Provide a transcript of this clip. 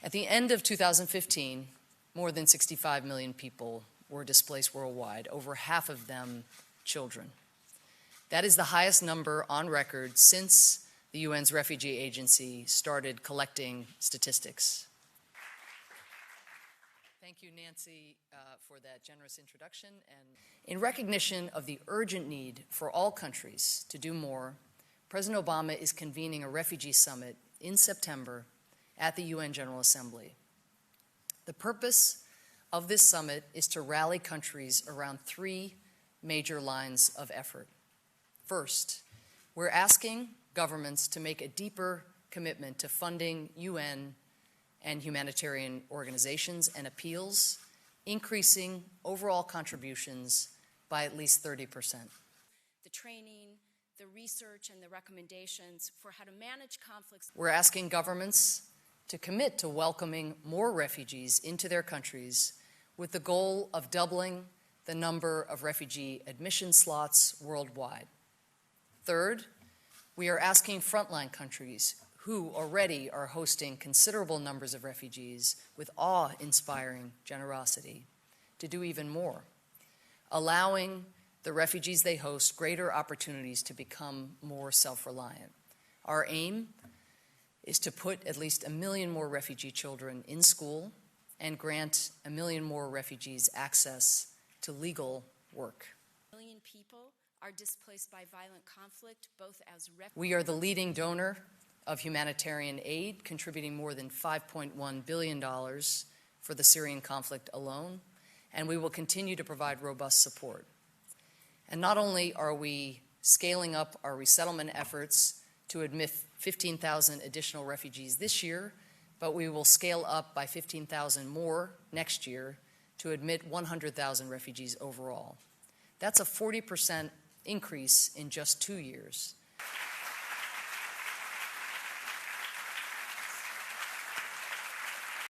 At the end of 2015, more than 65 million people were displaced worldwide, over half of them children. That is the highest number on record since the UN's Refugee Agency started collecting statistics. Thank you, Nancy, for that generous introduction. And in recognition of the urgent need for all countries to do more, President Obama is convening a refugee summit in September at the UN General Assembly. The purpose of this summit is to rally countries around three major lines of effort. First, we're asking governments to make a deeper commitment to funding UN and humanitarian organizations and appeals, increasing overall contributions by at least 30%. The training, the research, and the recommendations for how to manage conflicts. We're asking governments to commit to welcoming more refugees into their countries with the goal of doubling the number of refugee admission slots worldwide. Third, we are asking frontline countries who already are hosting considerable numbers of refugees with awe-inspiring generosity to do even more, allowing the refugees they host greater opportunities to become more self-reliant. Our aim is to put at least 1 million more refugee children in school and grant 1 million more refugees access to legal work. 1 million people are displaced by violent conflict, both as refugees. We are the leading donor of humanitarian aid, contributing more than $5.1 billion for the Syrian conflict alone, and we will continue to provide robust support. And not only are we scaling up our resettlement efforts to admit 15,000 additional refugees this year, but we will scale up by 15,000 more next year to admit 100,000 refugees overall. That's a 40% increase in just 2 years.